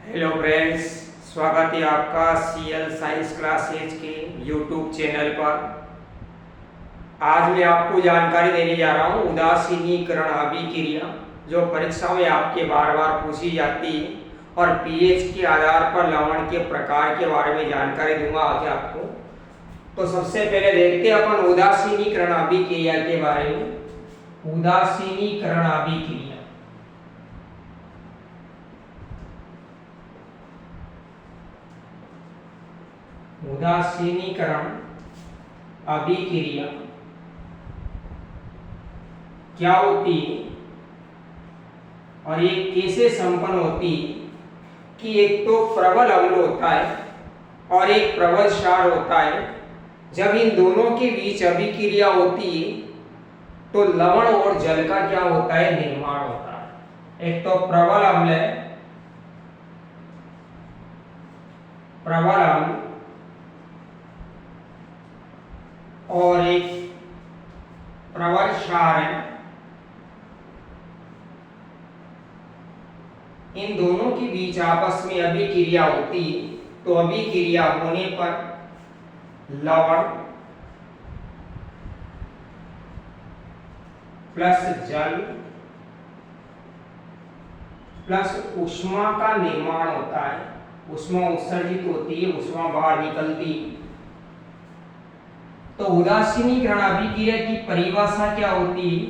Hello friends, स्वागत है आपका सीएल साइंस क्लासेज के यूट्यूब चैनल पर। आज मैं आपको जानकारी देने जा रहा हूँ उदासीनीकरण अभिक्रिया, जो परीक्षा में आपके बार बार पूछी जाती है, और पीएच के आधार पर लवण के प्रकार के बारे में जानकारी दूंगा आज आपको। तो सबसे पहले देखते हैं अपन उदासीनीकरण अभिक्रिया के बारे में। उदासीनीकरण अभिक्रिया उदासीनीकरण अभिक्रिया क्या होती है और ये कैसे संपन्न होती है कि एक तो प्रबल अम्ल होता है और एक प्रबल क्षार होता है। जब इन दोनों के बीच अभिक्रिया होती है तो लवण और जल का क्या होता है, निर्माण होता है। एक तो प्रबल अम्ल है, प्रबल अम्ल, और एक प्रबल क्षार है। इन दोनों के बीच आपस में अभिक्रिया होती है, तो अभिक्रिया होने पर लवण प्लस जल प्लस ऊष्मा का निर्माण होता है। ऊष्मा उत्सर्जित होती है, ऊष्मा बाहर निकलती है। तो उदासीनीकरण अभिक्रिया की परिभाषा क्या होती है?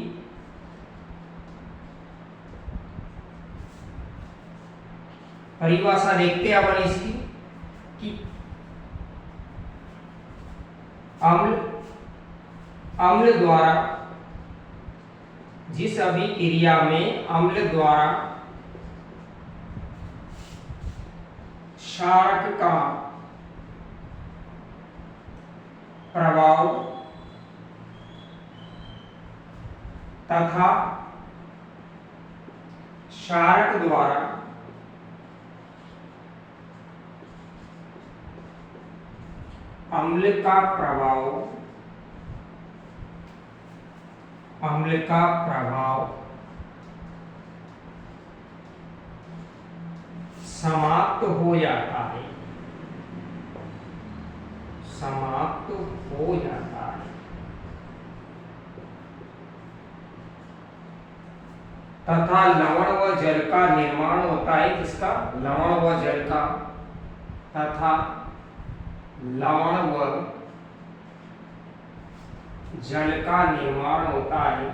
परिभाषा देखते हैं अपन इसकी कि अम्ल द्वारा, जिस अभिक्रिया में अम्ल द्वारा क्षारक का प्रभाव तथा क्षारक द्वारा अम्ल का प्रभाव समाप्त हो जाता है, समाप्त हो जाता है। तथा लवण व जल का निर्माण होता है। किसका? लवण व जल का। तथा लवण व जल का निर्माण होता है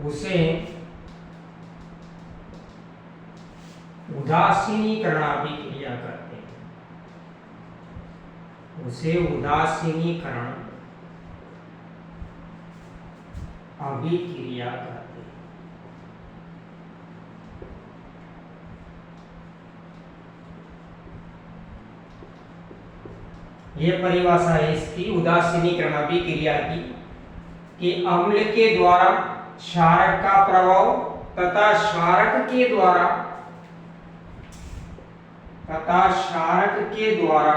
उसे उदासीनीकरण अभिक्रिया कहते हैं। उसे उदासीनीकरण अभिक्रिया कहते हैं। यह परिभाषा है इसकी, उदासीनीकरण अभिक्रिया की, कि अम्ल के द्वारा क्षारक का प्रभाव तथा क्षारक के द्वारा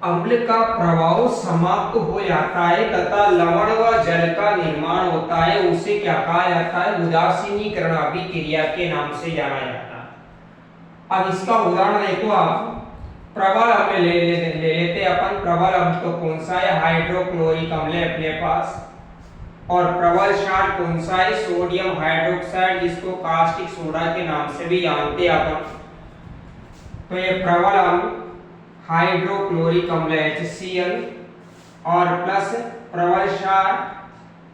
अम्ल का प्रभाव समाप्त हो जाता है तथा लवण व जल का निर्माण होता है। उसे क्या कहा जाता है? उदासीनीकरण अभिक्रिया के नाम से जाना जाता है। अब इसका उदाहरण देखो आप। प्रबल अम्ल ले लेते अपन। प्रबल अम्ल तो कौन सा है? हाइड्रोक्लोरिक अम्ल है अपने पास। और प्रबल क्षार कौन सा है? सोडियम हाइड्रोक्साइड, जिसको कास्टिक सोडा के नाम से भी जानते हैं अपन। तो ये प्रबल अम्ल हाइड्रोक्लोरिक अम्ल HCl और प्लस प्रबल क्षार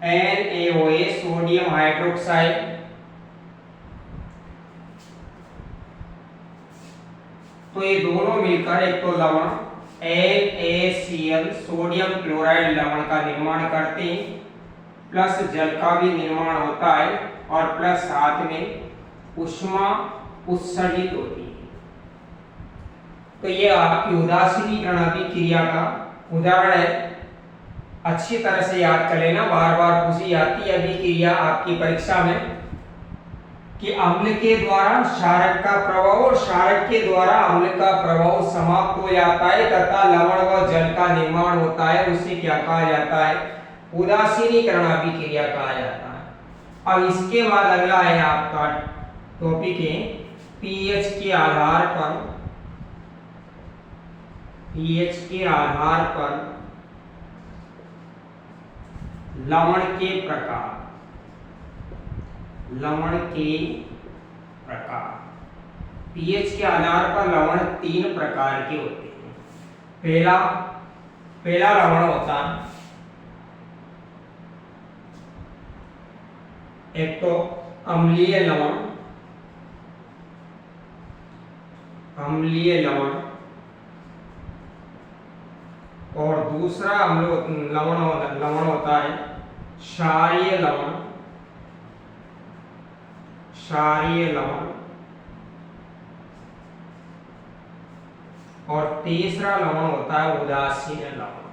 NaOH, सोडियम हाइड्रोक्साइड। तो ये दोनों मिलकर एक तो लवण NaCl, सोडियम क्लोराइड लवण का निर्माण करते हैं, प्लस जल का भी निर्माण होता है, और प्लस साथ में ऊष्मा उत्सर्जित होती है। तो ये आपकी उदासीनीकरण अभिक्रिया का उदाहरण है। अच्छी तरह से याद कर लेना, बार बार पूछी जाती है अभिक्रिया आपकी परीक्षा में। कि अम्ल के द्वारा क्षारक का प्रभाव और क्षारक के द्वारा अम्ल का प्रभाव समाप्त हो जाता है तथा लवण व जल का निर्माण होता है, उसे क्या कहा जाता है? उदासीनीकरण अभिक्रिया कहा जाता है। अब इसके बाद अगला है आपका टॉपिक है पीएच के आधार पर, पीएच के आधार पर लवण के प्रकार, लवण के प्रकार। पीएच के आधार पर लवण 3 प्रकार के होते हैं। पहला लवण होता है एक तो अम्लीय लवण, अम्लीय लवण, और दूसरा लवण होता है क्षारीय लवण, क्षारीय लवण, और तीसरा लवण होता है उदासीन लवण,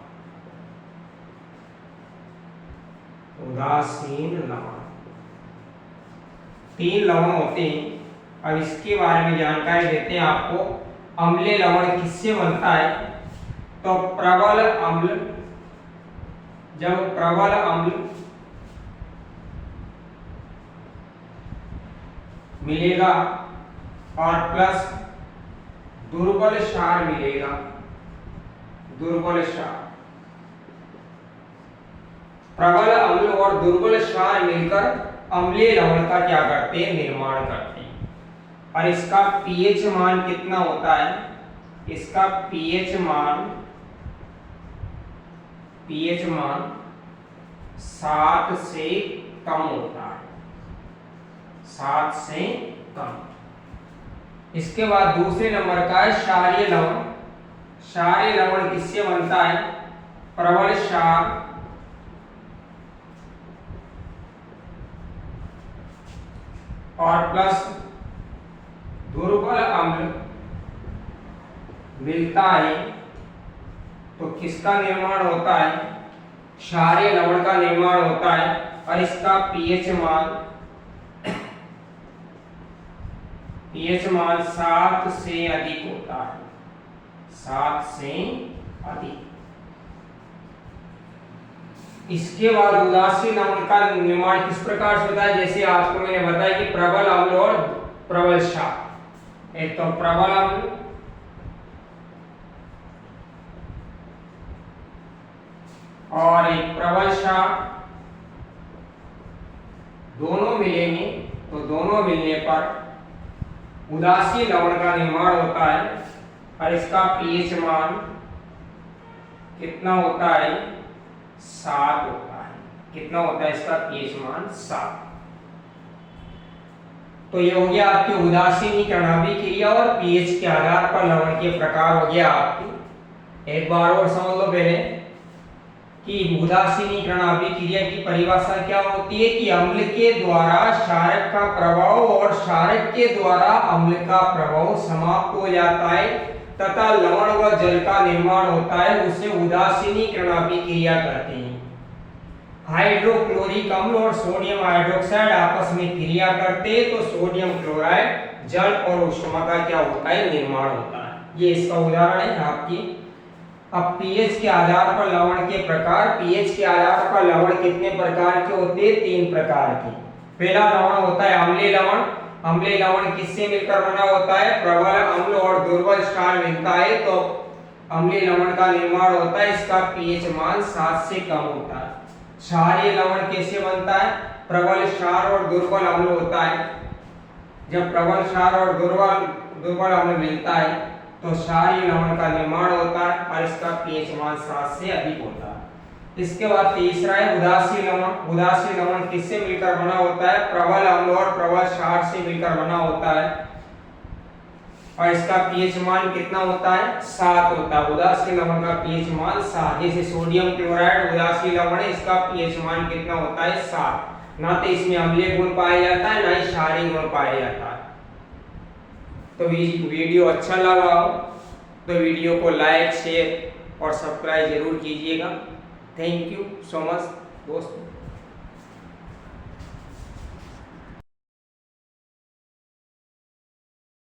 उदासीन लवण। 3 लवण होते हैं। अब इसके बारे में जानकारी देते हैं आपको। अम्लीय लवण किससे बनता है? तो प्रबल अम्ल, जब प्रबल अम्ल मिलेगा और प्लस दुर्बल क्षार मिलेगा, दुर्बल क्षार, प्रबल अम्ल और दुर्बल क्षार मिलकर अम्लीय लवण का क्या करते हैं? निर्माण करते हैं। और इसका पीएच मान कितना होता है? इसका पीएच मान 7 से कम होता है, 7 से कम। इसके बाद दूसरे नंबर का है क्षारीय लवण। क्षारीय लवण किससे बनता है? प्रबल क्षार और प्लस दुर्बल अम्ल मिलता है तो किसका निर्माण होता है? क्षारीय लवण का निर्माण होता है। और इसका पीएच मान 7 से अधिक होता है, 7 से अधिक। इसके बाद उदासीन लवण का निर्माण किस प्रकार से होता है? जैसे आपको मैंने बताया कि प्रबल अम्ल और प्रबल क्षार। एक तो प्रबल अम्ल और एक प्रबल क्षार, दोनों मिलेंगे तो दोनों मिलने पर उदासीन लवण का निर्माण होता है। और इसका पीएच मान कितना होता है? 7 होता है। कितना होता है इसका पीएच मान? 7। तो ये हो गया आपकी उदासीनीकरण अभिक्रिया और पीएच के आधार पर लवण के प्रकार हो गया आपकी। एक बार और समझ लो पहले कि उदासीनीकरण अभिक्रिया की परिभाषा क्या होती है कि अम्ल के द्वारा क्षारक का प्रभाव और क्षारक के द्वारा अम्ल का प्रभाव समाप्त हो जाता है तथा लवण व जल का निर्माण होता है, उसे उदासीनीकरण अभिक्रिया कहते हैं। हाइड्रोक्लोरिक अम्ल और सोडियम हाइड्रोक्साइड आपस में क्रिया करते हैं तो सोडियम क्लोराइड जल और उष्मा का क्या होता है? निर्माण होता है। ये इसका उदाहरण है आपकी। अब पीएच के आधार पर लवण के प्रकार। पीएच के आधार पर लवण कितने प्रकार के होते हैं? 3 प्रकार के। पहला लवण होता है अम्लीय लवण। अम्लीय लवण किससे मिलकर बना होता है? प्रबल अम्ल और दुर्बल क्षार मिलता है तो अम्लीय लवण का निर्माण होता है। इसका पीएच मान 7 से कम होता है। क्षारीय लवण कैसे बनता है? प्रबल क्षार और दुर्बल अम्ल होता है। जब प्रबल क्षार और दुर्बल अम्ल मिलता है तो क्षारीय लवण का निर्माण होता है और इसका पीएच मान 7 से अधिक होता है। इसके बाद तीसरा है उदासीन लवण। उदासीन लवण किससे मिलकर बना होता है? प्रबल अम्ल और प्रबल क्षार से मिलकर बना होता है और इसका पीएच मान कितना होता है? 7 होता है। उदासीन लवण का पीएच मान 7। जैसे सोडियम क्लोराइड उदासीन लवण है, इसका पीएच मान कितना होता है? 7। ना तो इसमें अम्लीय गुण पाया जाता है ना ही क्षारीय गुण पाया जाता है। तो वीडियो अच्छा लगा हो तो वीडियो को लाइक, शेयर और सब्सक्राइब जरूर कीजिएगा। थैंक यू सो मच दोस्तों।